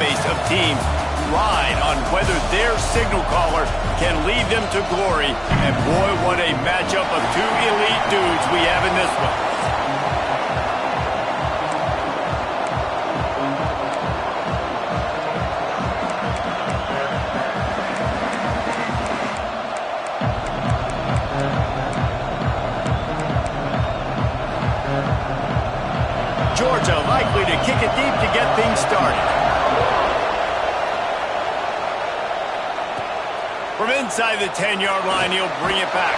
base of teams ride on whether their signal caller can lead them to glory. And boy, what a matchup of two elite dudes we have in this one. Georgia likely to kick it deep to get things started. From inside the 10-yard line, he'll bring it back.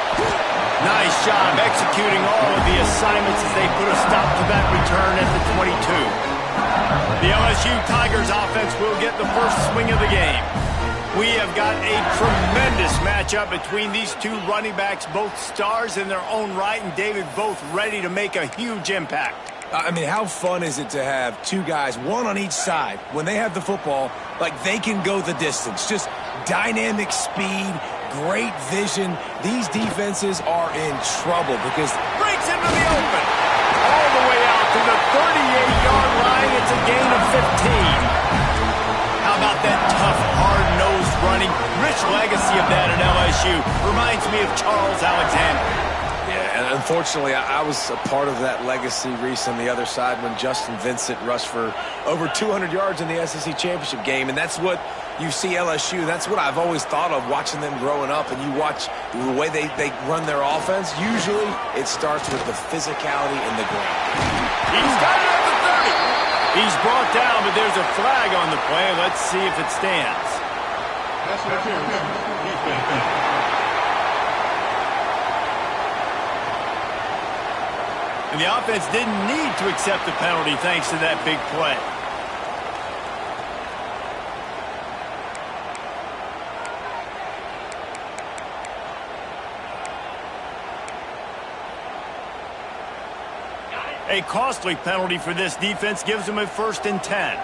Nice job executing all of the assignments as they put a stop to that return at the 22. The LSU Tigers offense will get the first swing of the game. We have got a tremendous matchup between these two running backs, both stars in their own right, and David, both ready to make a huge impact. I mean, how fun is it to have two guys, one on each side, when they have the football, like they can go the distance. Just dynamic speed, great vision. These defenses are in trouble because... Breaks into the open. All the way out to the 38-yard line. It's a gain of 15. How about that tough, hard-nosed running? Rich legacy of that at LSU. Reminds me of Charles Alexander. Yeah, and unfortunately, I was a part of that legacy, Reese, on the other side when Justin Vincent rushed for over 200 yards in the SEC championship game, and that's what you see LSU. That's what I've always thought of watching them growing up, and you watch the way they run their offense. Usually, it starts with the physicality in the ground. He's got it at the 30. He's brought down, but there's a flag on the play. Let's see if it stands. That's right here. And the offense didn't need to accept the penalty thanks to that big play. A costly penalty for this defense gives them a 1st and 10.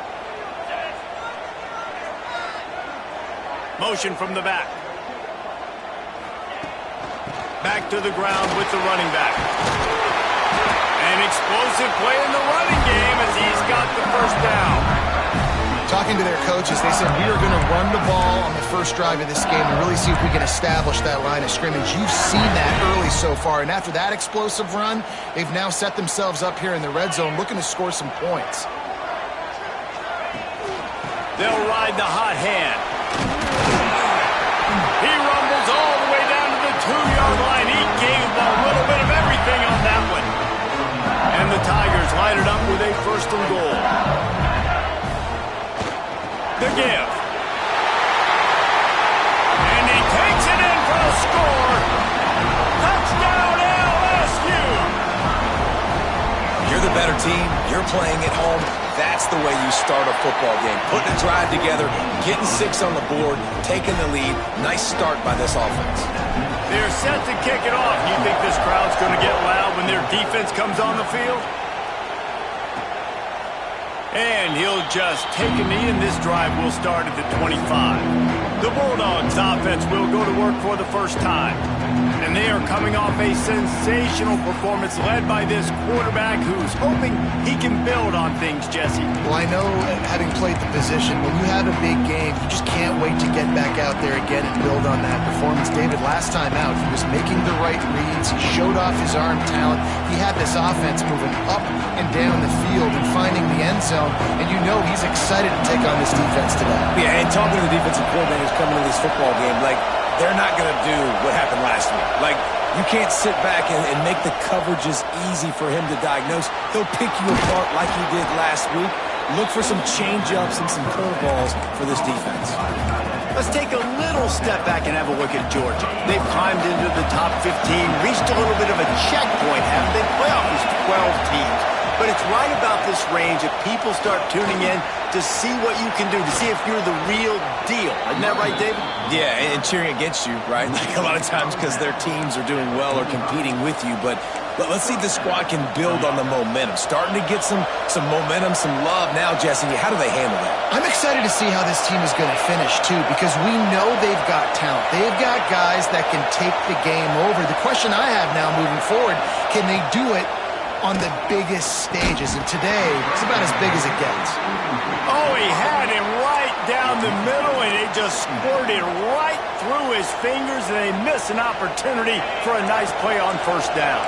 Motion from the back. Back to the ground with the running back. An explosive play in the running game as he's got the 1st down. Talking to their coaches, they said we are going to run the ball on the first drive of this game and really see if we can establish that line of scrimmage. You've seen that early so far, and after that explosive run, they've now set themselves up here in the red zone looking to score some points. They'll ride the hot hand. He rumbles all the way down to the 2-yard line. He gave a little bit of everything on that one. And the Tigers light it up with a 1st and goal. The give. And he takes it in for a score. Touchdown LSU. You're the better team. You're playing at home. That's the way you start a football game. Putting a drive together, getting 6 on the board, taking the lead. Nice start by this offense. They're set to kick it off. You think this crowd's going to get loud when their defense comes on the field? And he'll just take a knee, and this drive will start at the 25. The Bulldogs offense will go to work for the first time. And they are coming off a sensational performance led by this quarterback who's hoping he can build on things, Jesse. Well, I know, having played the position, when you have a big game, you just can't wait to get back out there again and build on that performance. David, last time out, he was making the right reads. He showed off his arm talent. He had this offense moving up and down the field and finding the end zone, and you know he's excited to take on this defense today. Yeah, and talking to the defensive coordinators coming to this football game, like, they're not going to do what happened last week. Like, you can't sit back and make the coverages easy for him to diagnose. He'll pick you apart like he did last week. Look for some change-ups and some curveballs for this defense. Let's take a little step back and have a look at Georgia. They've climbed into the top 15, reached a little bit of a checkpoint, haven't they? Playoff is 12 teams. But it's right about this range that people start tuning in to see what you can do, to see if you're the real deal. Isn't that right, David? Yeah, and cheering against you, right? Like a lot of times because their teams are doing well or competing with you. But let's see if the squad can build on the momentum. Starting to get some momentum, some love now, Jesse. How do they handle that? I'm excited to see how this team is going to finish, too, because we know they've got talent. They've got guys that can take the game over. The question I have now moving forward, can they do it on the biggest stages? And today, it's about as big as it gets. Oh, he had him right just squirted right through his fingers, and they miss an opportunity for a nice play on first down.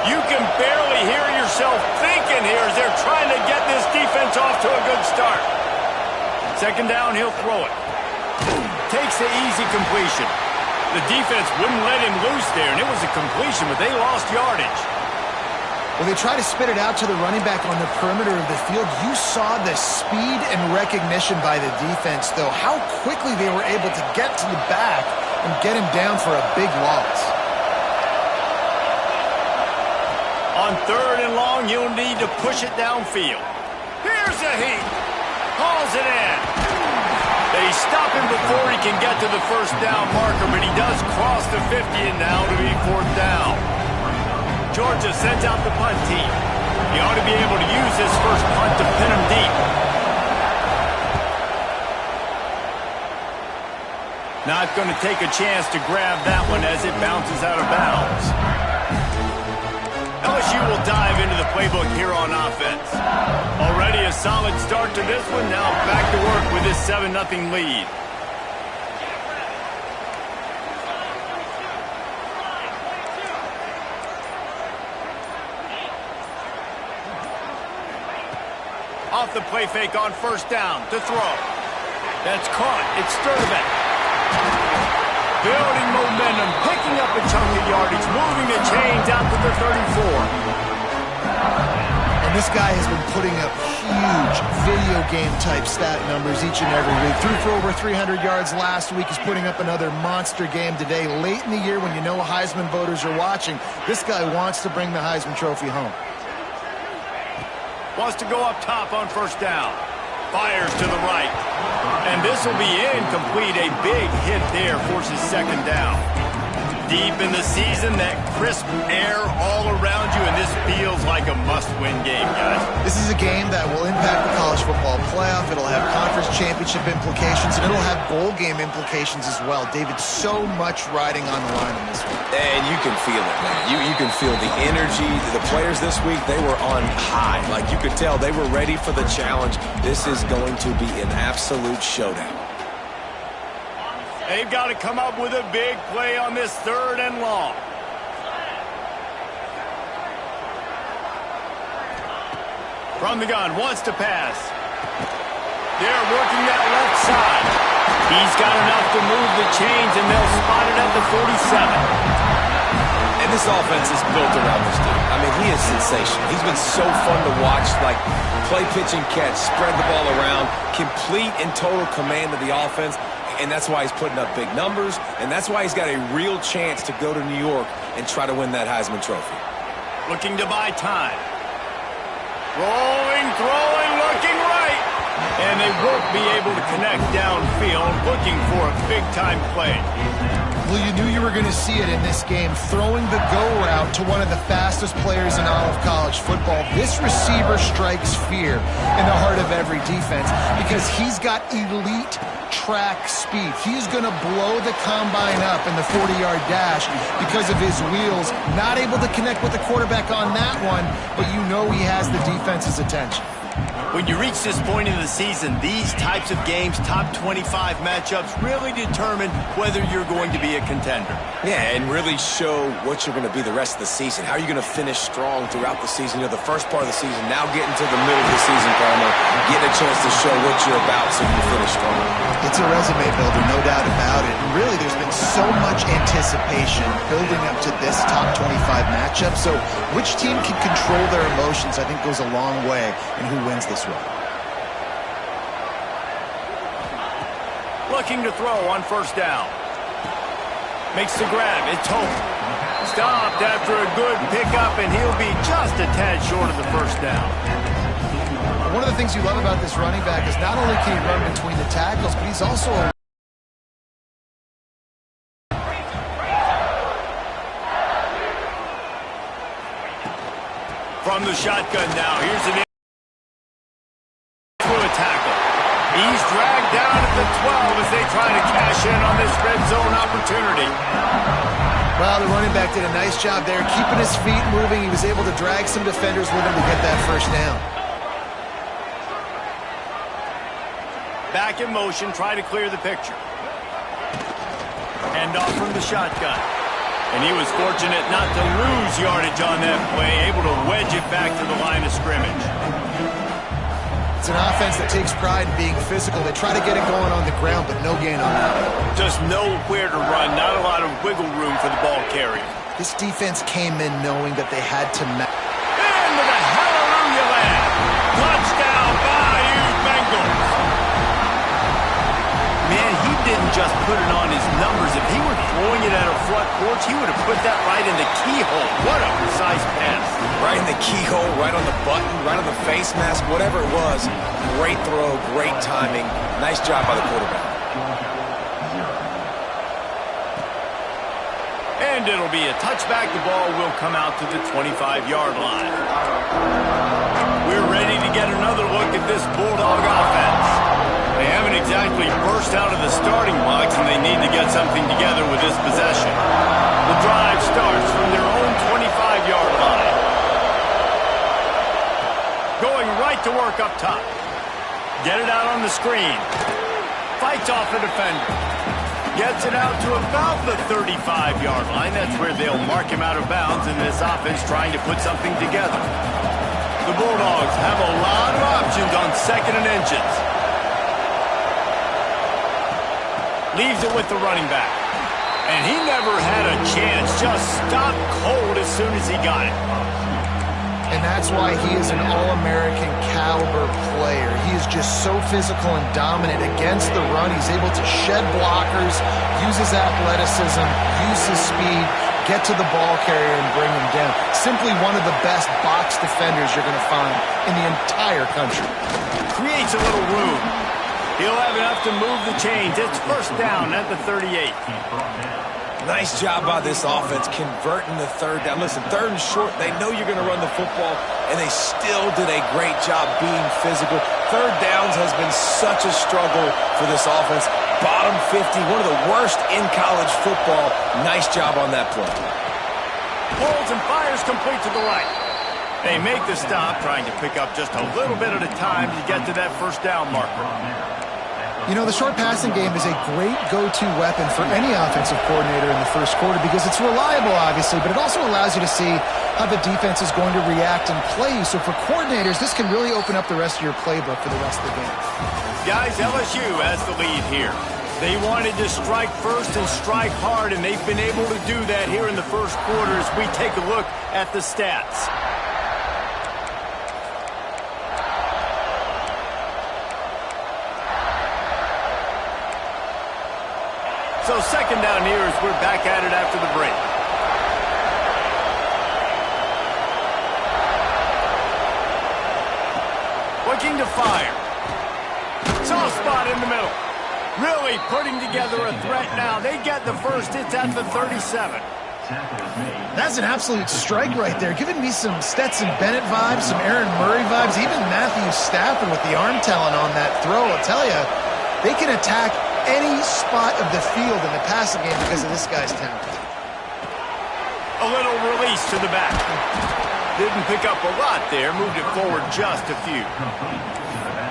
You can barely hear yourself thinking here as they're trying to get this defense off to a good start. Second down, he'll throw it. Takes the easy completion. The defense wouldn't let him loose there, and it was a completion, but they lost yardage. Well, they try to spit it out to the running back on the perimeter of the field. You saw the speed and recognition by the defense, though, how quickly they were able to get to the back and get him down for a big loss. On third and long, you'll need to push it downfield. Here's a heat. Hauls it in. They stop him before he can get to the first down marker, but he does cross the 50 and now to be fourth down. Georgia sends out the punt team. He ought to be able to use this first punt to pin him deep. Not going to take a chance to grab that one as it bounces out of bounds. LSU will dive into the playbook here on offense. Already a solid start to this one. Now back to work with this 7-0 lead. Off the play fake on first down to throw. That's caught. It's Sturdivant. Building momentum, picking up a chunk of yardage, moving the chains out to the 34. And this guy has been putting up huge video game type stat numbers each and every week. Threw for over 300 yards last week. He's putting up another monster game today. Late in the year when you know Heisman voters are watching, this guy wants to bring the Heisman Trophy home. Wants to go up top on first down. Fires to the right. And this will be incomplete. A big hit there forces second down. Deep in the season, that crisp air all around you, and this feels like a must-win game, guys. This is a game that will impact the college football playoff. It'll have conference championship implications, and it'll have bowl game implications as well. David, so much riding on the line in this one. And you can feel it, man. You can feel the energy. The players this week, they were on high. Like you could tell, they were ready for the challenge. This is going to be an absolute showdown. They've got to come up with a big play on this third and long. From the gun, wants to pass. They're working that left side. He's got enough to move the chains, and they'll spot it at the 47. And this offense is built around this dude. I mean, he is sensational. He's been so fun to watch, like play, pitch, and catch, spread the ball around, complete and total command of the offense. And that's why he's putting up big numbers, and that's why he's got a real chance to go to New York and try to win that Heisman Trophy. Looking to buy time. Rolling, throwing, looking right. And they won't be able to connect downfield, looking for a big-time play. Well, you knew you were going to see it in this game, throwing the go route to one of the fastest players in all of college football. This receiver strikes fear in the heart of every defense because he's got elite track speed. He's going to blow the combine up in the 40-yard dash because of his wheels. Not able to connect with the quarterback on that one, but you know he has the defense's attention. When you reach this point in the season, these types of games, top 25 matchups, really determine whether you're going to be a contender. Yeah, and really show what you're going to be the rest of the season. How are you going to finish strong throughout the season? You know, the first part of the season, now getting to the middle of the season, Palmer, getting a chance to show what you're about so you can finish strong. It's a resume builder, no doubt about it. And really, there's been so much anticipation building up to this top 25 matchup. So which team can control their emotions, I think, goes a long way in who wins this one. Looking to throw on first down. Makes the grab. It's Hope. Stopped after a good pickup, and he'll be just a tad short of the first down. One of the things you love about this running back is not only can he run between the tackles, but he's also a from the shotgun now. Here's an through a tackle. He's dragged down at the 12 as they try to cash in on this red zone opportunity. Well, the running back did a nice job there, keeping his feet moving. He was able to drag some defenders with him to get that first down. Back in motion, try to clear the picture. Hand off from the shotgun. And he was fortunate not to lose yardage on that play, able to wedge it back to the line of scrimmage. It's an offense that takes pride in being physical. They try to get it going on the ground, but no gain on that. Just nowhere to run, not a lot of wiggle room for the ball carrier. This defense came in knowing that they had to match. Into the hallelujah land. Touchdown, Bayou Bengals. Man, he didn't just put it on his numbers. If he were throwing it at a front porch, he would have put that right in the keyhole. What a precise pass. Right in the keyhole, right on the button, right on the face mask, whatever it was. Great throw, great timing. Nice job by the quarterback. And it'll be a touchback. The ball will come out to the 25-yard line. We're ready to get another look at this Bulldog offense. They haven't exactly burst out of the starting blocks, and they need to get something together with this possession. The drive starts from their own 25-yard line. Going right to work up top. Get it out on the screen. Fights off a defender. Gets it out to about the 35-yard line. That's where they'll mark him out of bounds in this offense trying to put something together. The Bulldogs have a lot of options on 2nd and inches. Leaves it with the running back. And he never had a chance. Just stopped cold as soon as he got it. And that's why he is an All-American caliber player. He is just so physical and dominant against the run. He's able to shed blockers, use his athleticism, use his speed, get to the ball carrier and bring him down. Simply one of the best box defenders you're going to find in the entire country. Creates a little room. He'll have enough to move the chains. It's first down at the 38. Nice job by this offense converting the third down. Listen, 3rd and short, they know you're going to run the football, and they still did a great job being physical. 3rd downs has been such a struggle for this offense. Bottom 50, one of the worst in college football. Nice job on that play. Pulls and fires complete to the right. They make the stop, trying to pick up just a little bit at a time to get to that first down marker. You know, the short passing game is a great go-to weapon for any offensive coordinator in the first quarter because it's reliable, obviously, but it also allows you to see how the defense is going to react and play you. So for coordinators, this can really open up the rest of your playbook for the rest of the game. Guys, LSU has the lead here. They wanted to strike first and strike hard, and they've been able to do that here in the first quarter as we take a look at the stats. So 2nd down here as we're back at it after the break. Looking to fire. Soft spot in the middle. Really putting together a threat now. They get the first. It's at the 37. That's an absolute strike right there. Giving me some Stetson Bennett vibes, some Aaron Murray vibes, even Matthew Stafford with the arm talent on that throw. I'll tell you, they can attack any spot of the field in the passing game because of this guy's talent. A little release to the back. Didn't pick up a lot there. Moved it forward just a few.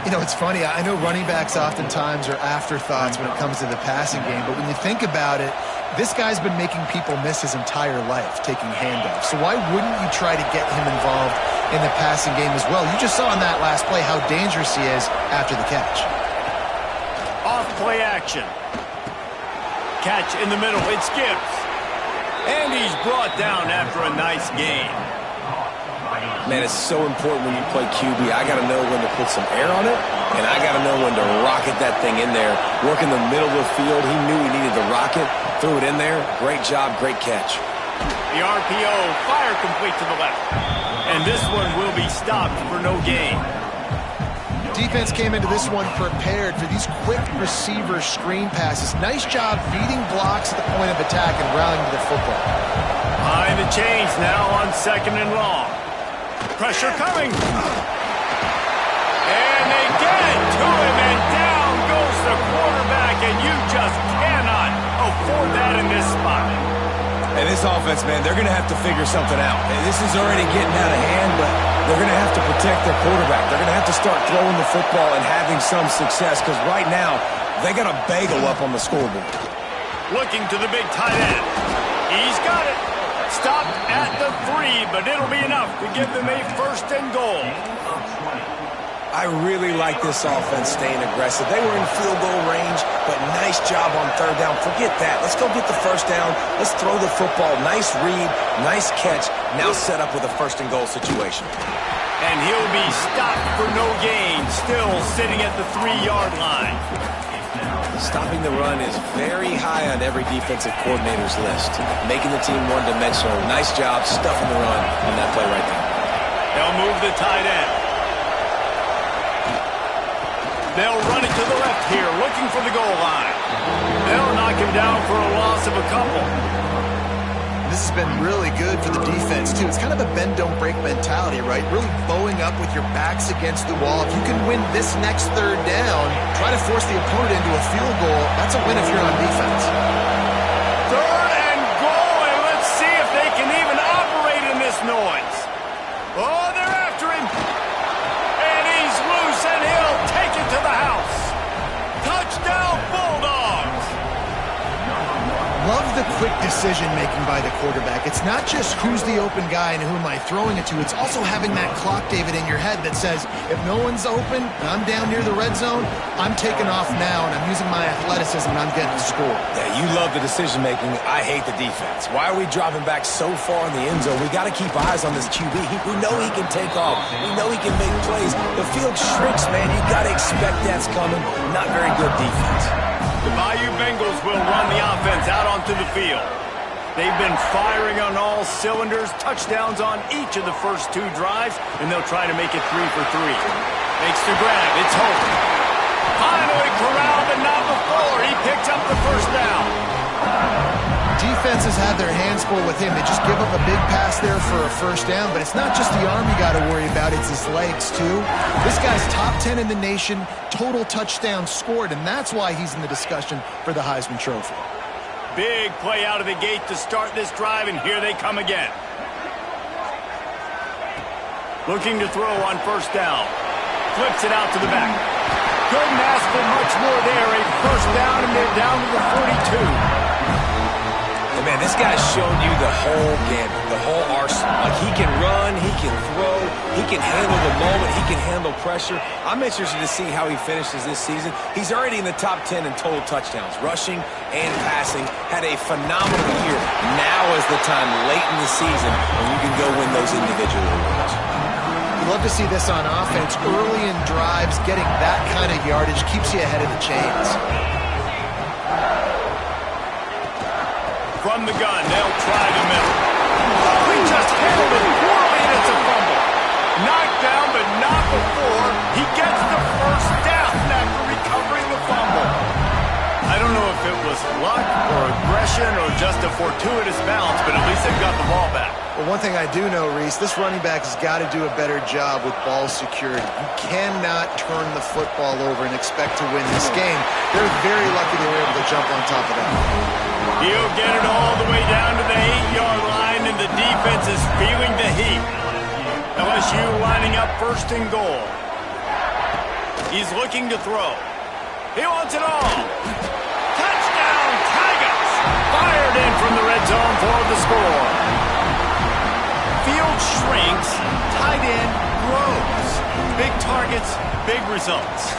You know, it's funny. I know running backs oftentimes are afterthoughts when it comes to the passing game, but when you think about it, this guy's been making people miss his entire life taking handoffs. So why wouldn't you try to get him involved in the passing game as well? You just saw in that last play how dangerous he is after the catch. Off play action. Catch in the middle. It skips. And he's brought down after a nice gain. Man, it's so important when you play QB. I got to know when to put some air on it, and I got to know when to rocket that thing in there. Work in the middle of the field. He knew he needed the rocket. Threw it in there. Great job. Great catch. The RPO, fire complete to the left. And this one will be stopped for no gain. Defense came into this one prepared for these quick receiver screen passes. Nice job beating blocks at the point of attack and rallying to the football. Behind the chains now on 2nd and long. Pressure coming. And they get it to him, and down goes the quarterback, and you just cannot afford that in this spot. And this offense, man, they're going to have to figure something out. And this is already getting out of hand, but They're going to have to protect their quarterback. They're going to have to start throwing the football and having some success because right now they got a bagel up on the scoreboard. Looking to the big tight end. He's got it. Stopped at the 3, but it'll be enough to give them a 1st and goal. I really like this offense staying aggressive. They were in field goal range, but nice job on 3rd down. Forget that. Let's go get the 1st down. Let's throw the football. Nice read, nice catch. Now set up with a 1st and goal situation. And he'll be stopped for no gain, still sitting at the 3-yard line. Stopping the run is very high on every defensive coordinator's list. Making the team one-dimensional. Nice job stuffing the run on that play right there. They'll move the tight end. They'll run it to the left here, looking for the goal line. They'll knock him down for a loss of a couple. This has been really good for the defense, too. It's kind of a bend-don't-break mentality, right? Really bowing up with your backs against the wall. If you can win this next 3rd down, try to force the opponent into a field goal. That's a win if you're on defense. 3rd and goal, and let's see if they can even operate in this noise. Oh, they're after him. And he's loose, and he'll take it to the house. Touchdown, Bulldogs. Love the quick decision-making by the quarterback. It's not just who's the open guy and who am I throwing it to. It's also having that clock, David, in your head that says, if no one's open and I'm down near the red zone, I'm taking off now, and I'm using my athleticism, and I'm getting the score. Yeah, you love the decision-making. I hate the defense. Why are we dropping back so far in the end zone? We got to keep eyes on this QB. We know he can take off. We know he can make plays. The field shrinks, man. You got to expect that's coming. Not very good defense. The Bayou Bengals will run the offense out onto the field. They've been firing on all cylinders, touchdowns on each of the first 2 drives, and they'll try to make it 3 for 3. Makes the grab. It's Hope. Finally corralled, but not before. He picks up the 1st down. Defenses have their hands full with him. They just give up a big pass there for a 1st down, but it's not just the arm you got to worry about, it's his legs too. This guy's top 10 in the nation, total touchdowns scored, and that's why he's in the discussion for the Heisman Trophy. Big play out of the gate to start this drive, and here they come again. Looking to throw on 1st down. Flips it out to the back. Couldn't ask for much more there. A 1st down, and they're down to the 42. Man, this guy's shown you the whole gamut, the whole arsenal. Like, he can run, he can throw, he can handle the moment, he can handle pressure. I'm interested to see how he finishes this season. He's already in the top 10 in total touchdowns, rushing and passing. Had a phenomenal year. Now is the time late in the season when you can go win those individual awards. You love to see this on offense. Early in drives, getting that kind of yardage keeps you ahead of the chains. From the gun, they'll try the middle. Oh, he just handled it poorly, and it's a fumble. Knocked down, but not before he gets the 1st down after recovering the fumble. I don't know if it was luck or aggression or just a fortuitous bounce, but at least they've got the ball back. Well, one thing I do know, Reese, this running back has got to do a better job with ball security. You cannot turn the football over and expect to win this game. They're very lucky they were able to jump on top of that. He'll get it all the way down to the 8-yard line, and the defense is feeling the heat. LSU lining up 1st and goal. He's looking to throw. He wants it all. Touchdown, Tigers! Fired in from the red zone for the score. Field shrinks, tight end grows. Big targets, big results.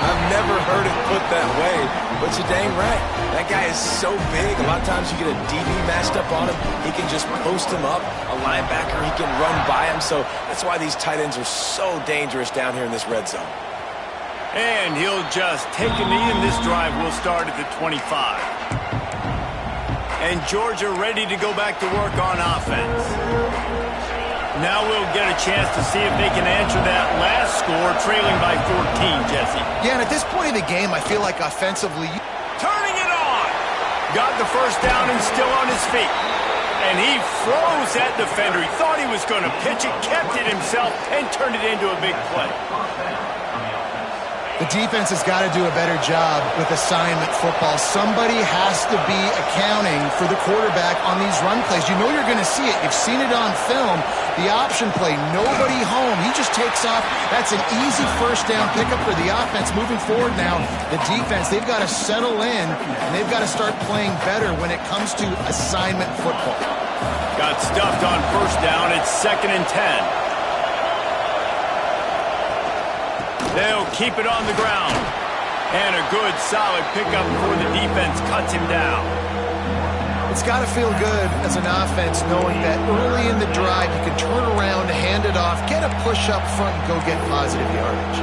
I've never heard it put that way, but you're dang right. That guy is so big. A lot of times you get a DB matched up on him. He can just post him up. A linebacker, he can run by him. So that's why these tight ends are so dangerous down here in this red zone. And he'll just take a knee, and this drive will start at the 25. And Georgia ready to go back to work on offense. Now we'll get a chance to see if they can answer that last score, trailing by 14, Jesse. Yeah, and at this point of the game, I feel like offensively... Turning it on! Got the 1st down and still on his feet. And he froze that defender. He thought he was going to pitch it, kept it himself, and turned it into a big play. The defense has got to do a better job with assignment football. Somebody has to be accounting for the quarterback on these run plays. You know you're going to see it. You've seen it on film. The option play, nobody home. He just takes off. That's an easy first down pickup for the offense. Moving forward now, the defense, they've got to settle in, and they've got to start playing better when it comes to assignment football. Got stuffed on first down. It's 2nd and 10. They'll keep it on the ground. And a good, solid pickup before the defense cuts him down. It's got to feel good as an offense knowing that early in the drive you can turn around, hand it off, get a push up front, and go get positive yardage.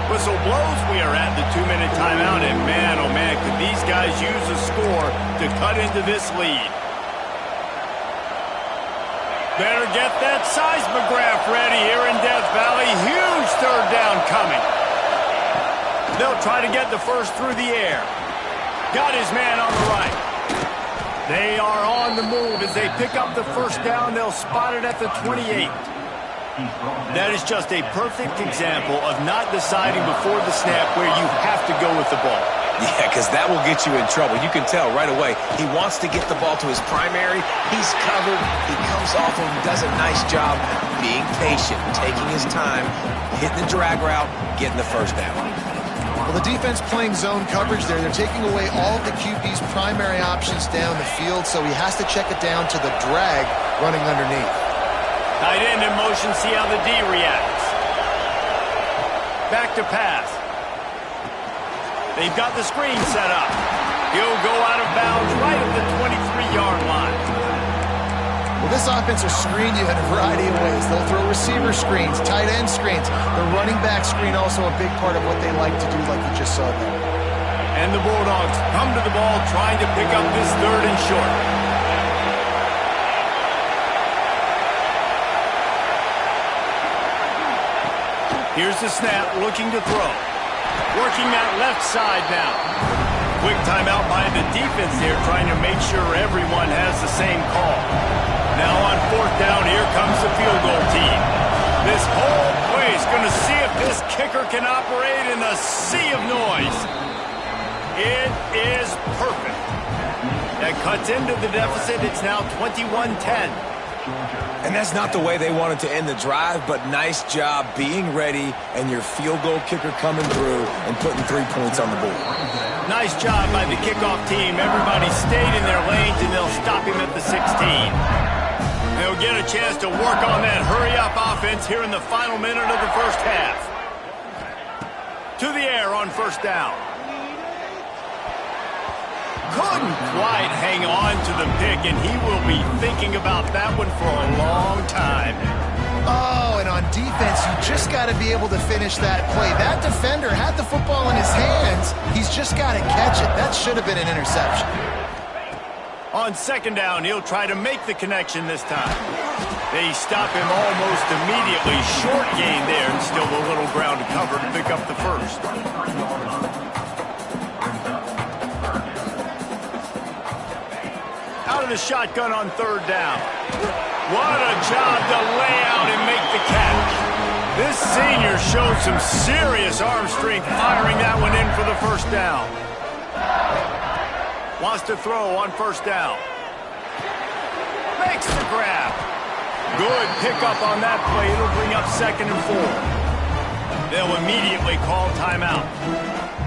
Whistle blows. We are at the 2-minute timeout. And man, oh man, could these guys use a score to cut into this lead. Better get that seismograph ready here in Death Valley. Huge third down coming. They'll try to get the first through the air. Got his man on the right. They are on the move as they pick up the first down. They'll spot it at the 28. That is just a perfect example of not deciding before the snap where you have to go with the ball. Yeah, because that will get you in trouble. You can tell right away. He wants to get the ball to his primary. He's covered. He comes off of him, does a nice job being patient, taking his time, hitting the drag route, getting the first down. Well, the defense playing zone coverage there. They're taking away all of the QB's primary options down the field, so he has to check it down to the drag running underneath. Tight end in motion, see how the D reacts. Back to pass. They've got the screen set up. He'll go out of bounds right at the 23-yard line. Well, this offense will screen you in a variety of ways. They'll throw receiver screens, tight end screens. The running back screen also a big part of what they like to do, like you just saw there. And the Bulldogs come to the ball trying to pick up this 3rd and short. Here's the snap, looking to throw. Working that left side now. Quick timeout by the defense here, trying to make sure everyone has the same call. Now on 4th down, here comes the field goal team. This whole play is going to see if this kicker can operate in the sea of noise. It is perfect. That cuts into the deficit. It's now 21-10. And that's not the way they wanted to end the drive, but nice job being ready and your field goal kicker coming through and putting 3 points on the board. Nice job by the kickoff team. Everybody stayed in their lanes, and they'll stop him at the 16. They'll get a chance to work on that hurry-up offense here in the final minute of the first half. To the air on first down. Couldn't quite hang on to the pick, and he will be thinking about that one for a long time. Oh, and on defense, you just got to be able to finish that play. That defender had the football in his hands. He's just got to catch it. That should have been an interception. On 2nd down, he'll try to make the connection this time. They stop him almost immediately. Short gain there, and still a little ground to cover to pick up the first. Out of the shotgun on 3rd down. What a job to lay out and make the catch. This senior showed some serious arm strength firing that one in for the first down. Wants to throw on 1st down. Makes the grab. Good pickup on that play. It'll bring up 2nd and 4. They'll immediately call timeout.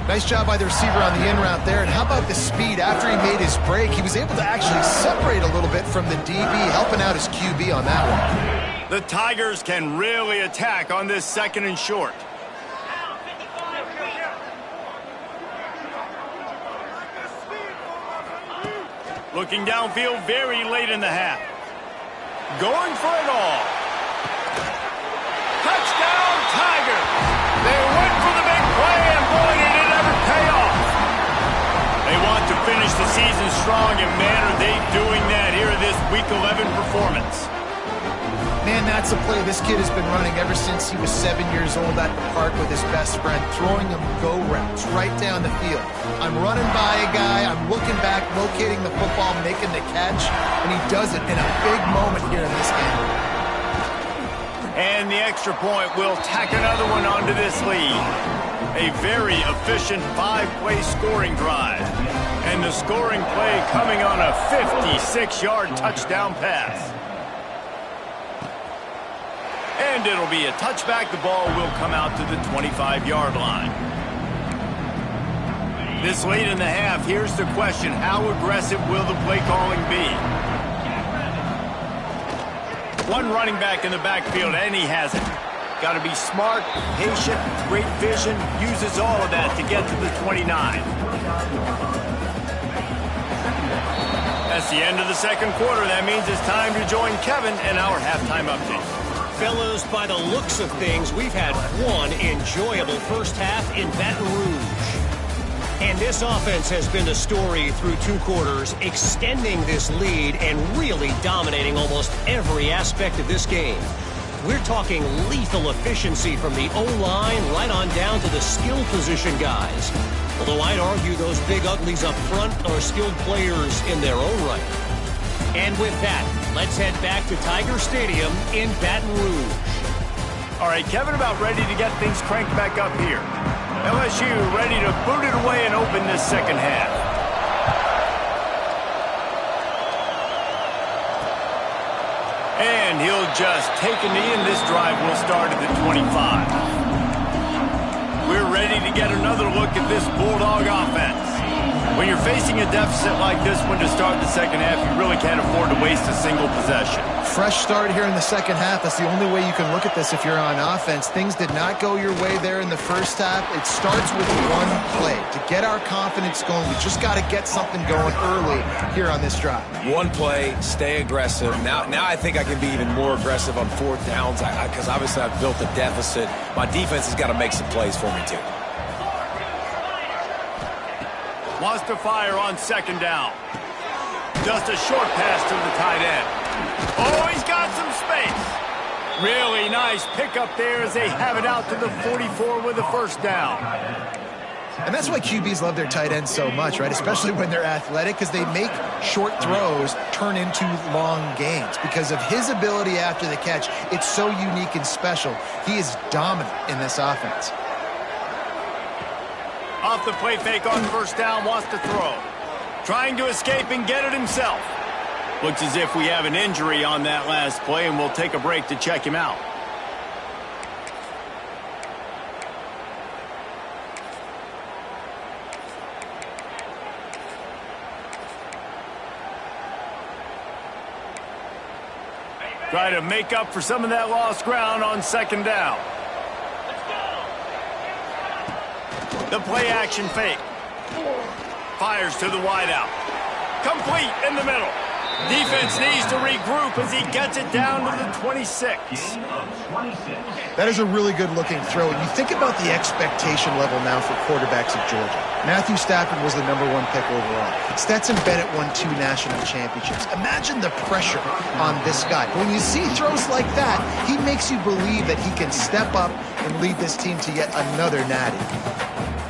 Nice job by the receiver on the in route there. And how about the speed? After he made his break, he was able to actually separate a little bit from the DB, helping out his QB on that one. The Tigers can really attack on this 2nd and short. Looking downfield very late in the half. Going for it all. Touchdown, Tigers! They went for the big play, and boy, did it ever pay off. They want to finish the season strong, and man, are they doing that here in this Week 11 performance. Man, that's a play this kid has been running ever since he was 7 years old at the park with his best friend, throwing him go routes right down the field. I'm running by a guy, I'm looking back, locating the football, making the catch, and he does it in a big moment here in this game. And the extra point will tack another one onto this lead. A very efficient 5-play scoring drive. And the scoring play coming on a 56-yard touchdown pass. And it'll be a touchback. The ball will come out to the 25-yard line. This late in the half, here's the question. How aggressive will the play calling be? One running back in the backfield, and he has it. Got to be smart, patient, great vision, uses all of that to get to the 29. That's the end of the second quarter. That means it's time to join Kevin in our halftime update. Fellas, by the looks of things, we've had one enjoyable first half in Baton Rouge. And this offense has been the story through 2 quarters, extending this lead and really dominating almost every aspect of this game. We're talking lethal efficiency from the O-line right on down to the skill position guys. Although I'd argue those big uglies up front are skilled players in their own right. And with that, let's head back to Tiger Stadium in Baton Rouge. All right, Kevin, about ready to get things cranked back up here. LSU ready to boot it away and open this second half. And he'll just take a knee, and this drive will start at the 25. We're ready to get another look at this Bulldog offense. When you're facing a deficit like this one to start the second half, you really can't afford to waste a single possession. Fresh start here in the second half. That's the only way you can look at this if you're on offense. Things did not go your way there in the first half. It starts with one play. To get our confidence going, we just got to get something going early here on this drive. One play, stay aggressive. Now I think I can be even more aggressive on 4th downs because obviously I've built a deficit. My defense has got to make some plays for me too. Wants to fire on 2nd down. Just a short pass to the tight end. Oh, he's got some space. Really nice pickup there as they have it out to the 44 with a 1st down. And that's why QBs love their tight ends so much, right? Especially when they're athletic, because they make short throws turn into long gains. Because of his ability after the catch, it's so unique and special. He is dominant in this offense. Off the play fake on 1st down, wants to throw. Trying to escape and get it himself. Looks as if we have an injury on that last play, and we'll take a break to check him out. Try to make up for some of that lost ground on 2nd down. The play action fake. Fires to the wideout. Complete in the middle. Defense needs to regroup as he gets it down to the 26. That is a really good-looking throw. And you think about the expectation level now for quarterbacks of Georgia. Matthew Stafford was the #1 pick overall. Stetson Bennett won 2 national championships. Imagine the pressure on this guy. When you see throws like that, he makes you believe that he can step up and lead this team to yet another natty.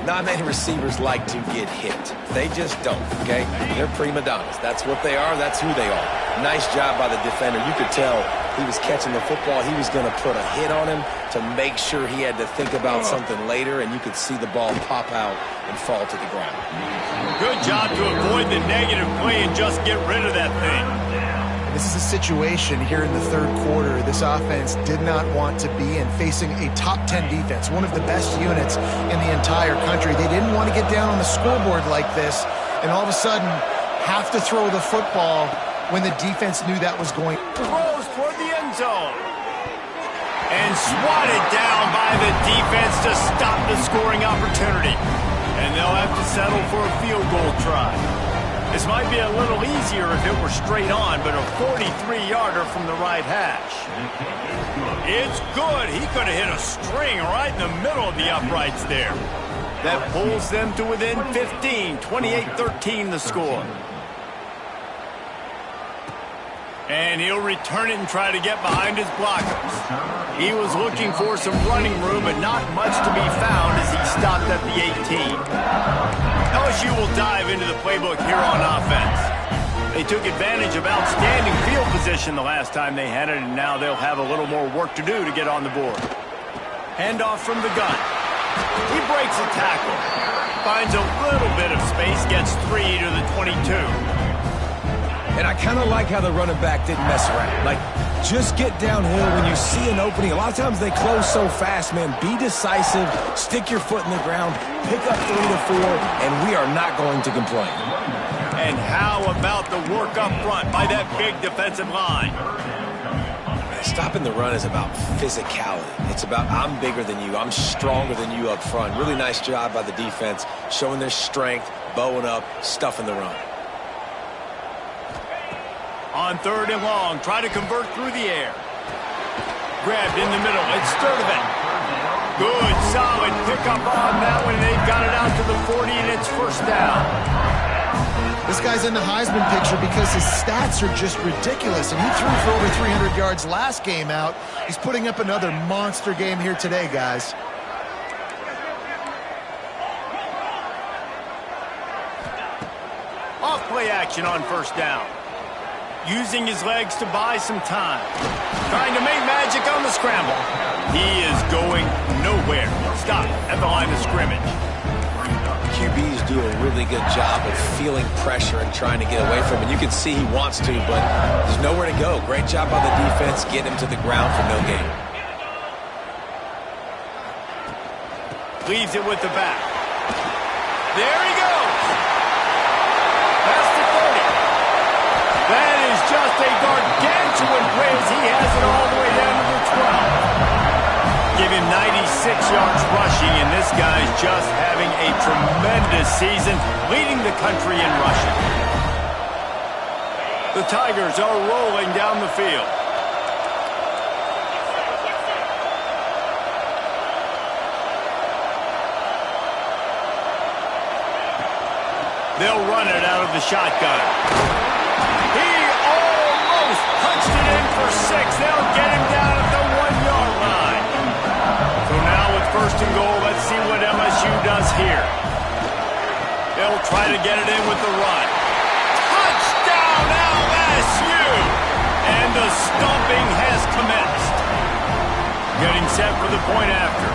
Not many receivers like to get hit. They just don't, okay? They're prima donnas. That's what they are. That's who they are. Nice job by the defender. You could tell he was catching the football. He was going to put a hit on him to make sure he had to think about something later, and you could see the ball pop out and fall to the ground. Good job to avoid the negative play and just get rid of that thing. This is a situation here in the 3rd quarter this offense did not want to be in, facing a top 10 defense, one of the best units in the entire country. They didn't want to get down on the scoreboard like this and all of a sudden have to throw the football when the defense knew that was going. Throws toward the end zone. And swatted down by the defense to stop the scoring opportunity. And they'll have to settle for a field goal try. This might be a little easier if it were straight on, but a 43-yarder from the right hash. It's good. He could have hit a string right in the middle of the uprights there. That pulls them to within 15, 28-13 the score. And he'll return it and try to get behind his blockers. He was looking for some running room, but not much to be found as he stopped at the 18. LSU will dive into the playbook here on offense. They took advantage of outstanding field position the last time they had it, and now they'll have a little more work to do to get on the board. Handoff from the gun. He breaks a tackle. Finds a little bit of space, gets 3 to the 22. And I kind of like how the running back didn't mess around. Like, just get downhill when you see an opening. A lot of times they close so fast, man. Be decisive, stick your foot in the ground, pick up 3 to 4, and we are not going to complain. And how about the work up front by that big defensive line? Stopping the run is about physicality. It's about I'm bigger than you, I'm stronger than you up front. Really nice job by the defense, showing their strength, bowing up, stuffing the run. On 3rd and long, try to convert through the air. Grabbed in the middle, it's Sturdivant. Good, solid pickup on that one. They've got it out to the 40, and it's 1st down. This guy's in the Heisman picture because his stats are just ridiculous, and he threw for over 300 yards last game out. He's putting up another monster game here today, guys. Off play action on 1st down. Using his legs to buy some time. Trying to make magic on the scramble. He is going nowhere. Stop at the line of scrimmage. QBs do a really good job of feeling pressure and trying to get away from it. You can see he wants to, but there's nowhere to go. Great job by the defense, getting him to the ground for no gain. Leaves it with the back. There he goes. That's the 30. That is just a gargantuan praise. He has it all the way down to the 12. Give him 96 yards rushing, and this guy's just having a tremendous season, leading the country in rushing. The Tigers are rolling down the field. They'll run it out of the shotgun. He almost punched it in for 6. They'll get him down at the 1-yard line. So now with 1st and goal, let's see what LSU does here. They'll try to get it in with the run. Touchdown LSU! And the stomping has commenced. Getting set for the point after.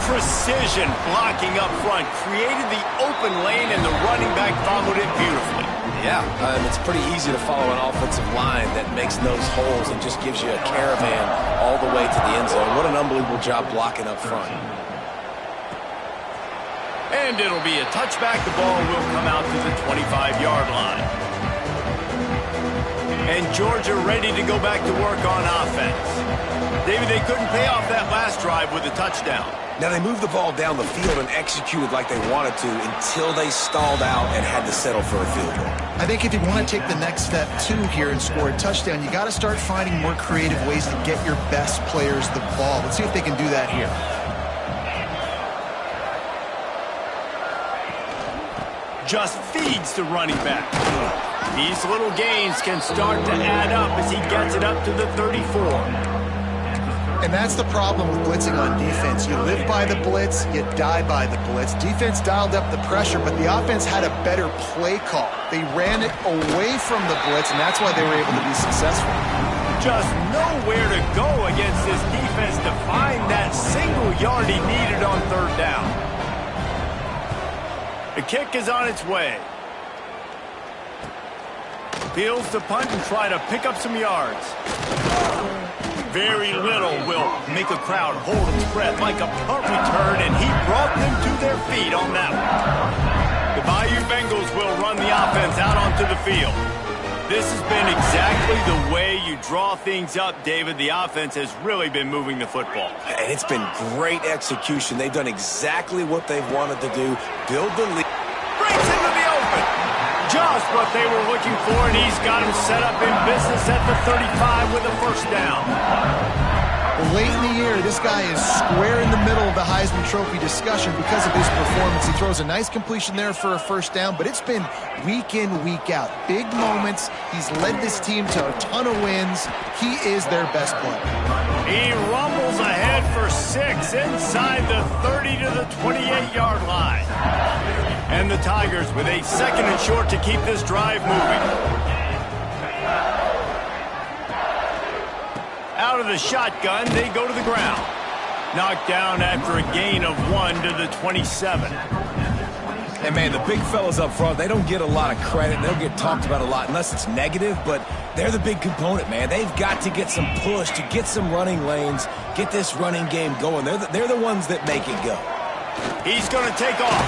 Precision blocking up front created the open lane, and the running back followed it beautifully. Yeah, it's pretty easy to follow an offensive line that makes those holes and just gives you a caravan all the way to the end zone. What an unbelievable job blocking up front. And it'll be a touchback. The ball will come out to the 25-yard line. And Georgia ready to go back to work on offense. David, they couldn't pay off that last drive with a touchdown. Now, they moved the ball down the field and executed like they wanted to until they stalled out and had to settle for a field goal. I think if you want to take the next step, too, here and score a touchdown, you got to start finding more creative ways to get your best players the ball. Let's see if they can do that here. Just feeds the running back. These little gains can start to add up as he gets it up to the 34. And that's the problem with blitzing on defense. You live by the blitz, you die by the blitz. Defense dialed up the pressure, but the offense had a better play call. They ran it away from the blitz, and that's why they were able to be successful. Just nowhere to go against this defense to find that single yard he needed on 3rd down. The kick is on its way. Peels to punt and try to pick up some yards. Very little will make a crowd hold its breath like a punt return, and he brought them to their feet on that one. The Bayou Bengals will run the offense out onto the field. This has been exactly the way you draw things up, David. The offense has really been moving the football. And it's been great execution. They've done exactly what they've wanted to do, build the lead. Breaks into the open. Just what they were looking for, and he's got him set up in business at the 35 with a 1st down. Late in the year, this guy is square in the middle of the Heisman Trophy discussion because of his performance. He throws a nice completion there for a 1st down, but it's been week in, week out. Big moments. He's led this team to a ton of wins. He is their best player. He rumbles ahead for 6 inside the 30 to the 28-yard line. And the Tigers with a 2nd and short to keep this drive moving. Out of the shotgun, they go to the ground. Knocked down after a gain of 1 to the 27. And, man, the big fellas up front, they don't get a lot of credit. They don't get talked about a lot unless it's negative, but they're the big component, man. They've got to get some push, to get some running lanes, get this running game going. They're the ones that make it go. He's going to take off.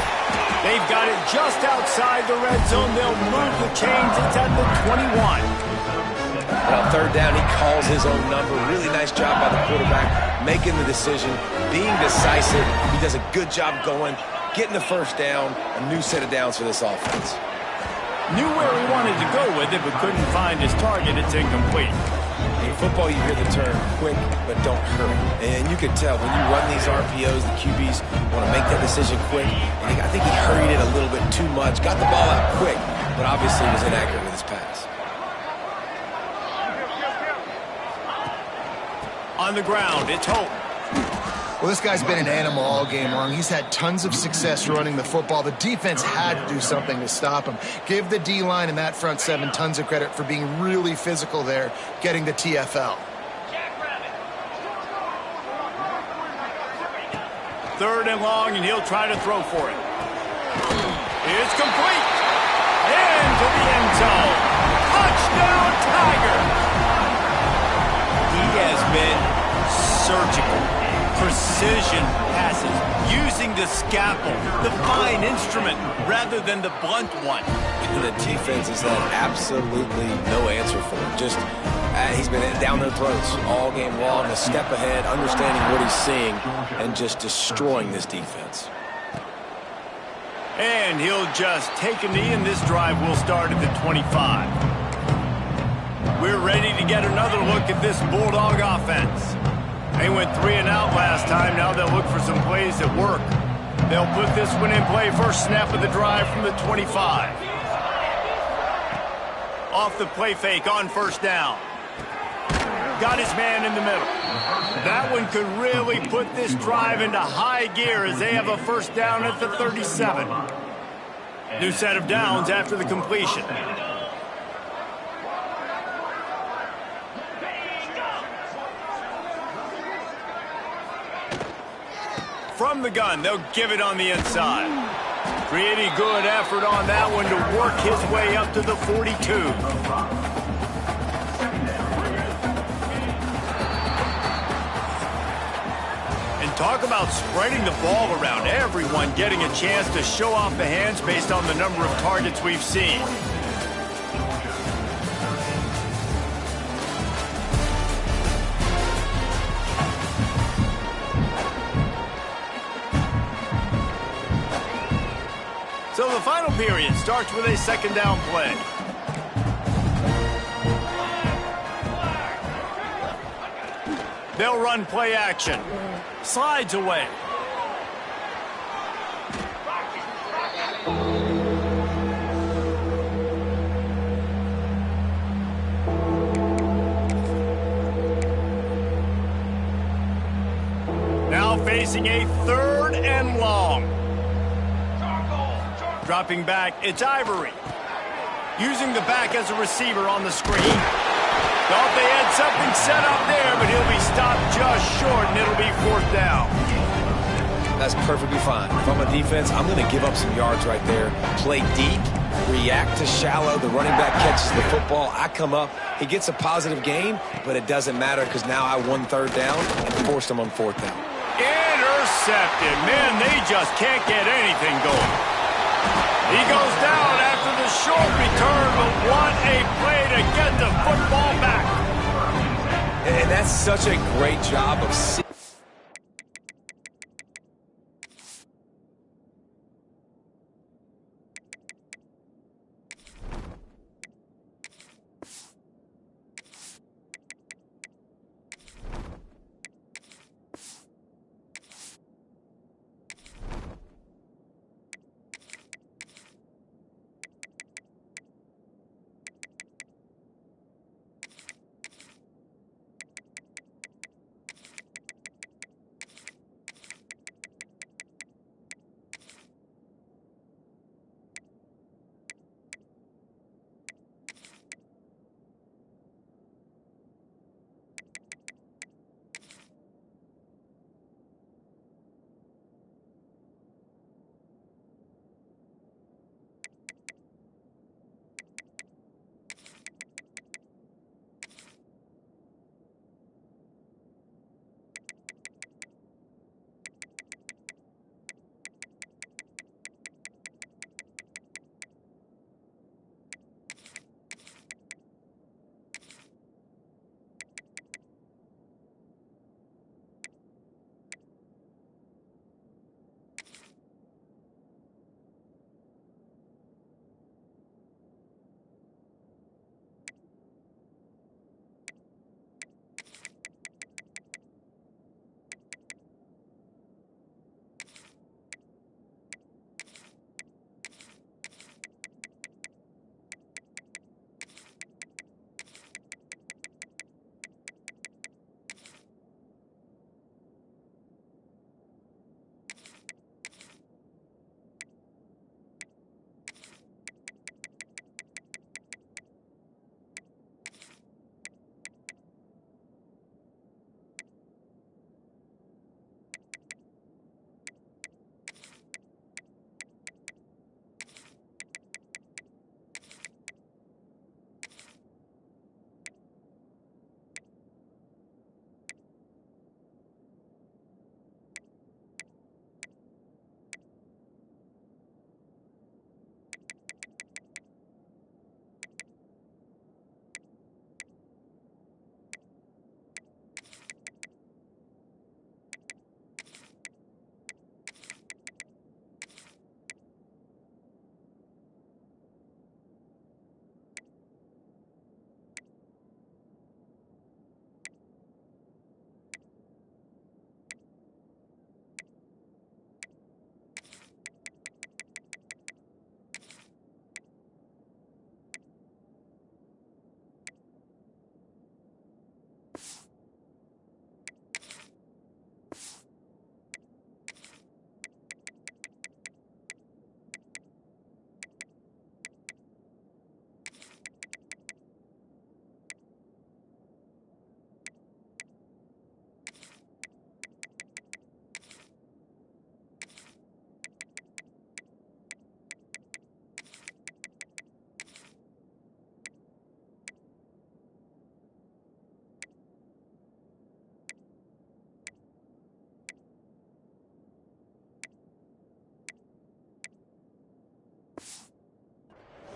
They've got it just outside the red zone. They'll move the chains. It's at the 21. And on 3rd down, he calls his own number. Really nice job by the quarterback, making the decision, being decisive. He does a good job going, getting the 1st down, a new set of downs for this offense. Knew where he wanted to go with it, but couldn't find his target. It's incomplete. In football, you hear the term quick, but don't hurry. And you can tell when you run these RPOs, the QBs want to make that decision quick. And I think he hurried it a little bit too much, got the ball out quick, but obviously was inaccurate with his pass. On the ground, it's Hope. Well, this guy's been an animal all game long. He's had tons of success running the football. The defense had to do something to stop him. Give the D-line and that front 7 tons of credit for being really physical there, getting the TFL. 3rd and long, and he'll try to throw for it. It's complete. Into the end zone. Touchdown, Tiger. He has been surgical. Precision passes, using the scalpel, the fine instrument, rather than the blunt one. And the defense has had absolutely no answer for him. Just, he's been down their throats all game long, a step ahead, understanding what he's seeing, and just destroying this defense. And he'll just take a knee, and this drive will start at the 25. We're ready to get another look at this Bulldog offense. They went 3 and out last time. Now they'll look for some plays that work. They'll put this one in play. First snap of the drive from the 25. Off the play fake on 1st down. Got his man in the middle. That one could really put this drive into high gear as they have a 1st down at the 37. New set of downs after the completion. From the gun, they'll give it on the inside. Pretty good effort on that one to work his way up to the 42. And talk about spreading the ball around. Everyone getting a chance to show off the hands based on the number of targets we've seen. So the final period starts with a 2nd down play. They'll run play action. Slides away. Now facing a 3rd and long. Dropping back, it's Ivory. Using the back as a receiver on the screen. Thought they had something set up there, but he'll be stopped just short, and it'll be 4th down. That's perfectly fine. If I'm a defense, I'm going to give up some yards right there. Play deep, react to shallow. The running back catches the football. I come up. He gets a positive gain, but it doesn't matter because now I won 3rd down and forced him on 4th down. Intercepted. Man, they just can't get anything going. He goes down after the short return, but what a play to get the football back. And that's such a great job of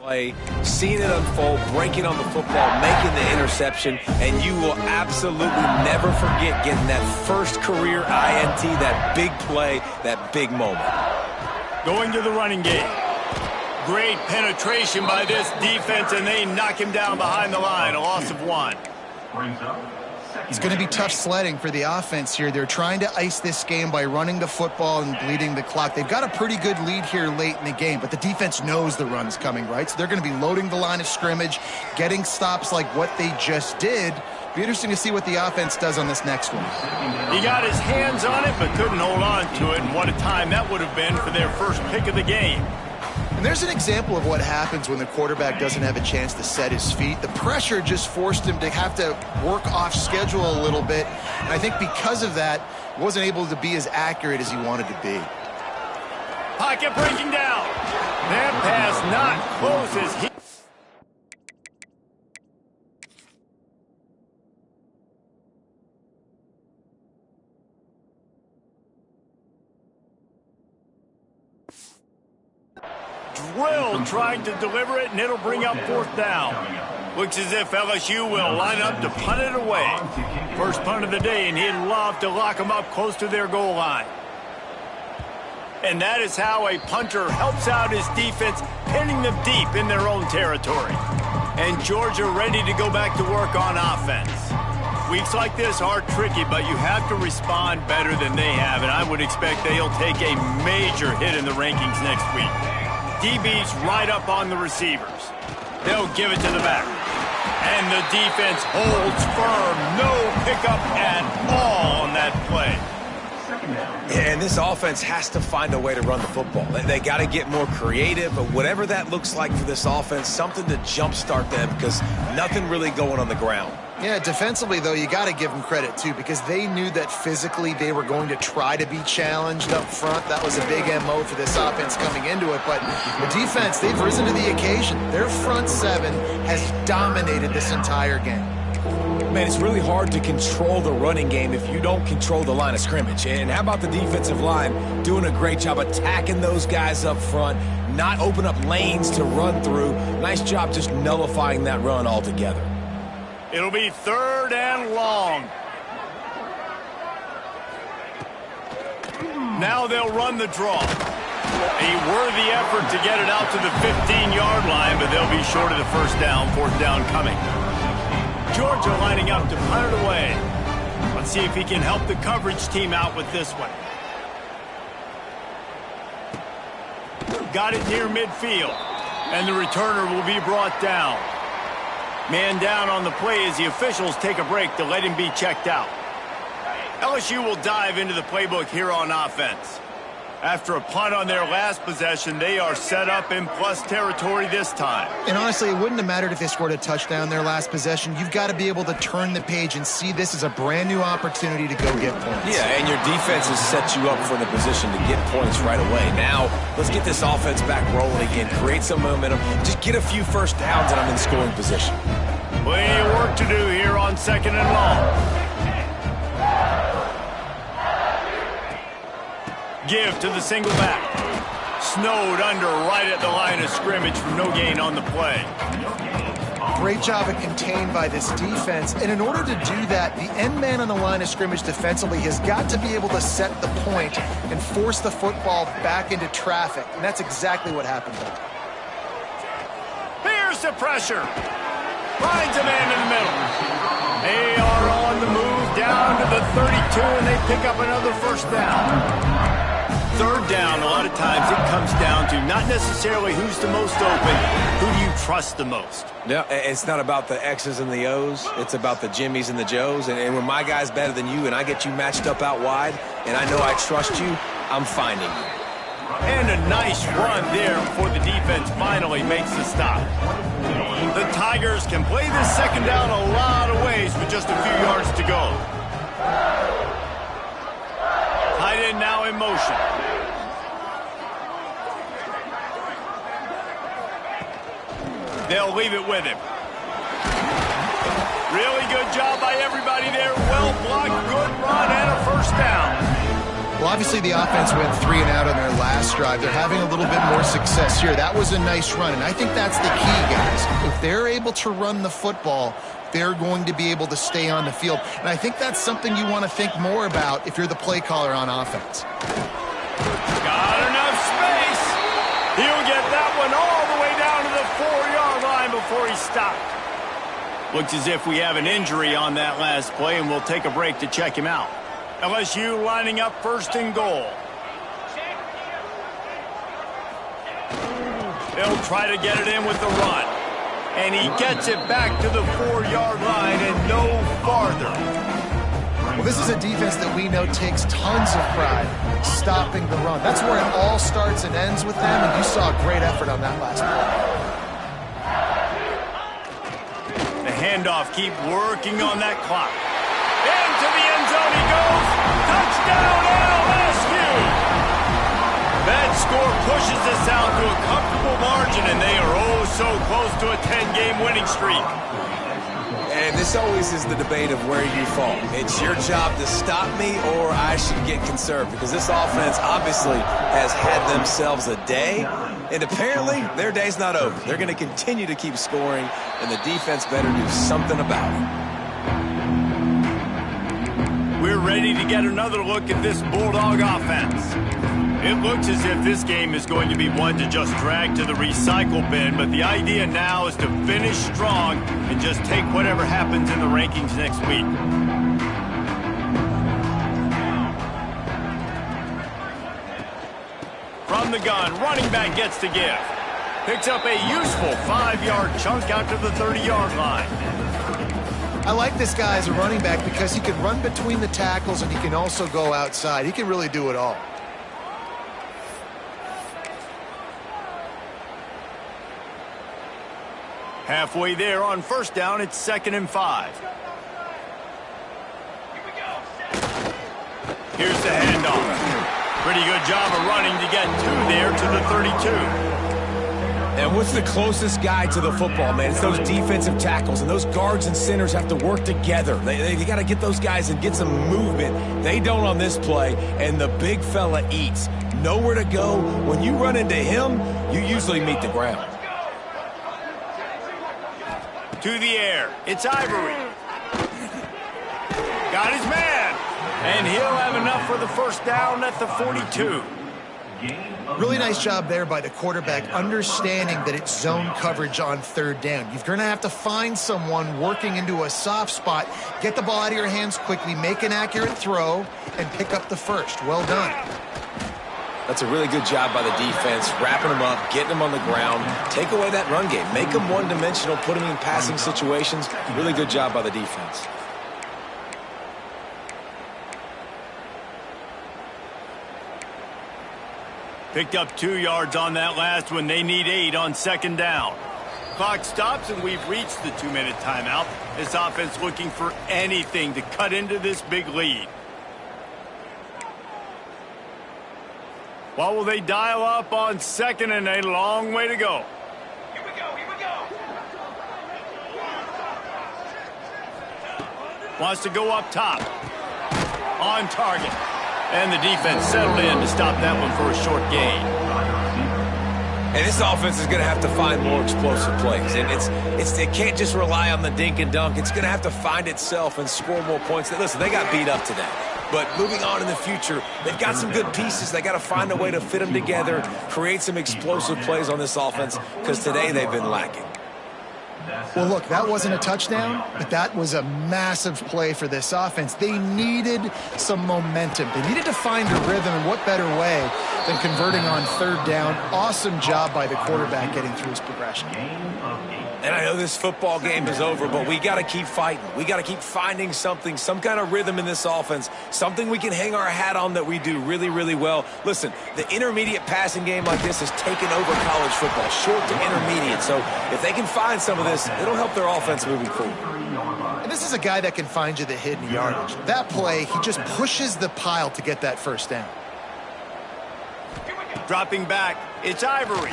play, seeing it unfold, breaking on the football, making the interception, and you will absolutely never forget getting that first career INT, that big play, that big moment. Going to the running game. Great penetration by this defense, and they knock him down behind the line. A loss of 1. It's going to be tough sledding for the offense here. They're trying to ice this game by running the football and bleeding the clock. They've got a pretty good lead here late in the game, but the defense knows the run's coming, right? So they're going to be loading the line of scrimmage, getting stops like what they just did. Be interesting to see what the offense does on this next one. He got his hands on it, but couldn't hold on to it, and what a time that would have been for their first pick of the game. And there's an example of what happens when the quarterback doesn't have a chance to set his feet. The pressure just forced him to have to work off schedule a little bit. And I think because of that, wasn't able to be as accurate as he wanted to be. Pocket breaking down. That pass not close as he... drilled trying to deliver it, and it'll bring up 4th down. Looks as if LSU will line up to punt it away. First punt of the day, and he'd love to lock them up close to their goal line. And that is how a punter helps out his defense, pinning them deep in their own territory. And Georgia ready to go back to work on offense. Weeks like this are tricky, but you have to respond better than they have, and I would expect they'll take a major hit in the rankings next week. DB's right up on the receivers. They'll give it to the back. And the defense holds firm. No pickup at all on that play. And this offense has to find a way to run the football. They got to get more creative, but whatever that looks like for this offense, something to jumpstart them because nothing really going on the ground. Yeah, defensively, though, you got to give them credit, too, because they knew that physically they were going to try to be challenged up front. That was a big MO for this offense coming into it. But the defense, they've risen to the occasion. Their front 7 has dominated this entire game. Man, it's really hard to control the running game if you don't control the line of scrimmage. And how about the defensive line doing a great job attacking those guys up front, not open up lanes to run through. Nice job just nullifying that run altogether. It'll be 3rd and long. Now they'll run the draw. A worthy effort to get it out to the 15-yard line, but they'll be short of the first down. 4th down coming. Georgia lining up to punt it away. Let's see if he can help the coverage team out with this one. Got it near midfield, and the returner will be brought down. Man down on the play as the officials take a break to let him be checked out. LSU will dive into the playbook here on offense. After a punt on their last possession, they are set up in plus territory this time. And honestly, it wouldn't have mattered if they scored a touchdown their last possession. You've got to be able to turn the page and see this as a brand new opportunity to go get points. Yeah, and your defense has set you up for the position to get points right away. Now, let's get this offense back rolling again, create some momentum, just get a few first downs, and I'm in scoring position. Plenty of work to do here on 2nd and long. Give to the single back. Snowed under right at the line of scrimmage from no gain on the play. Great job of contained by this defense. And in order to do that, the end man on the line of scrimmage defensively has got to be able to set the point and force the football back into traffic. And that's exactly what happened there. Here's the pressure. Finds a man in the middle. They are on the move down to the 32, and they pick up another first down. 3rd down, a lot of times it comes down to not necessarily who's the most open, who do you trust the most? No, it's not about the X's and the O's. It's about the Jimmies and the Joes. And when my guy's better than you and I get you matched up out wide and I know I trust you, I'm finding you. And a nice run there before the defense finally makes the stop. The Tigers can play this 2nd down a lot of ways with just a few yards to go. Tight end now in motion. They'll leave it with him. Really good job by everybody there. Well blocked, good run, and a first down. Well, obviously the offense went 3 and out on their last drive. They're having a little bit more success here. That was a nice run, and I think that's the key, guys. If they're able to run the football, they're going to be able to stay on the field. And I think that's something you want to think more about if you're the play caller on offense. Got enough space. He'll get that one all the way down to the 4-yard line before he stopped. Looks as if we have an injury on that last play, and we'll take a break to check him out. LSU lining up first and goal. They'll try to get it in with the run. And he gets it back to the 4-yard line and no farther. Well, this is a defense that we know takes tons of pride stopping the run. That's where it all starts and ends with them, and you saw a great effort on that last play. The handoff, keep working on that clock. Into the end zone he goes. Touchdown LSU! That score pushes us out to a comfortable margin, and they are oh so close to a 10-game winning streak. And this always is the debate of where you fall. It's your job to stop me, or I should get conserved, because this offense obviously has had themselves a day, and apparently their day's not over. They're going to continue to keep scoring, and the defense better do something about it. We're ready to get another look at this Bulldog offense. It looks as if this game is going to be one to just drag to the recycle bin, but the idea now is to finish strong and just take whatever happens in the rankings next week. From the gun, running back gets to give. Picks up a useful 5-yard chunk out to the 30-yard line. I like this guy as a running back because he can run between the tackles and he can also go outside. He can really do it all. Halfway there on first down, it's 2nd and 5. Here's the handoff. Pretty good job of running to get 2 there to the 32. And what's the closest guy to the football, man? It's those defensive tackles, and those guards and centers have to work together. They got to get those guys and get some movement. They don't on this play, and the big fella eats. Nowhere to go. When you run into him, you usually meet the ground. To the air, it's Ivory. Got his man, and he'll have enough for the first down at the 42. Really nice job there by the quarterback, understanding that it's zone coverage on 3rd down. You're going to have to find someone working into a soft spot, get the ball out of your hands quickly, make an accurate throw, and pick up the first. Well done. That's a really good job by the defense, wrapping them up, getting them on the ground, take away that run game, make them one-dimensional, put them in passing situations. Really good job by the defense. Picked up 2 yards on that last one. They need 8 on 2nd down. Clock stops, and we've reached the 2-minute timeout. This offense looking for anything to cut into this big lead. What will they dial up on 2nd and a long way to go? Here we go. Wants to go up top. On target. And the defense settled in to stop that one for a short gain. And this offense is going to have to find more explosive plays. And it can't just rely on the dink and dunk. It's going to have to find itself and score more points. Listen, they got beat up today. But moving on in the future, they've got some good pieces. They got to find a way to fit them together, create some explosive plays on this offense, because today they've been lacking. Well, look, that wasn't a touchdown, but that was a massive play for this offense. They needed some momentum. They needed to find a rhythm, and what better way than converting on 3rd down. Awesome job by the quarterback getting through his progression. And I know this football game is over, but we got to keep fighting. We got to keep finding something, some kind of rhythm in this offense, something we can hang our hat on that we do really, really well. Listen, the intermediate passing game like this has taken over college football, short to intermediate. So if they can find some of this, it'll help their offense moving forward. And this is a guy that can find you the hidden yardage. That play, he just pushes the pile to get that first down. Dropping back, it's Ivory.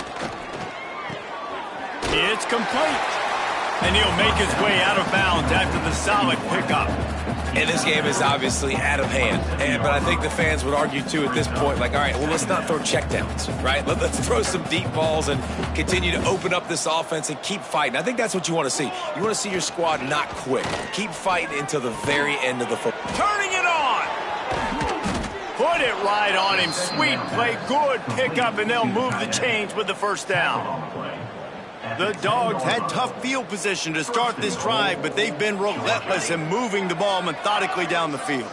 It's complete. And he'll make his way out of bounds after the solid pickup. And this game is obviously out of hand. But I think the fans would argue, too, at this point, like, all right, well, let's not throw checkdowns, right? Let's throw some deep balls and continue to open up this offense and keep fighting. I think that's what you want to see. You want to see your squad not quit. Keep fighting until the very end of the football. Turning it on. Put it right on him. Sweet play, good pickup, and they'll move the chains with the first down. The Dogs had tough field position to start this drive, but they've been relentless in moving the ball methodically down the field.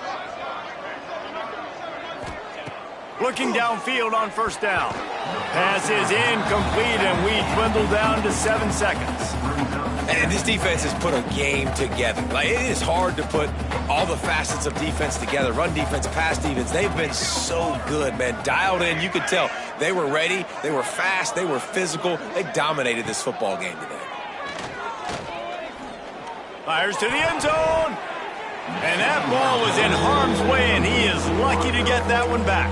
Looking downfield on first down. Pass is incomplete, and we dwindle down to 7 seconds. And this defense has put a game together. Like, it is hard to put all the facets of defense together. Run defense, pass defense. They've been so good, man. Dialed in. You could tell they were ready. They were fast. They were physical. They dominated this football game today. Fires to the end zone. And that ball was in harm's way, and he is lucky to get that one back.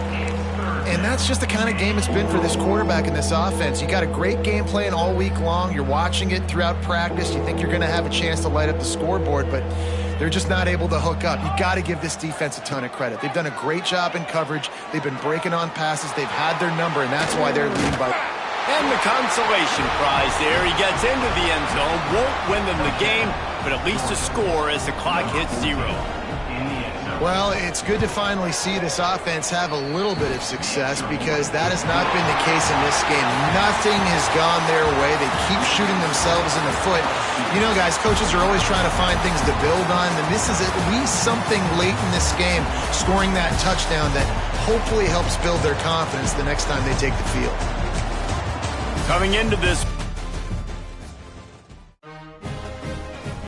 And that's just the kind of game it's been for this quarterback in this offense. You got a great game plan all week long. You're watching it throughout practice. You think you're going to have a chance to light up the scoreboard, but they're just not able to hook up. You got to give this defense a ton of credit. They've done a great job in coverage. They've been breaking on passes. They've had their number, and that's why they're leading by. And the consolation prize there. He gets into the end zone. Won't win them the game, but at least a score as the clock hits 0. Well, it's good to finally see this offense have a little bit of success because that has not been the case in this game. Nothing has gone their way. They keep shooting themselves in the foot. You know, guys, coaches are always trying to find things to build on, and this is at least something late in this game, scoring that touchdown that hopefully helps build their confidence the next time they take the field. Coming into this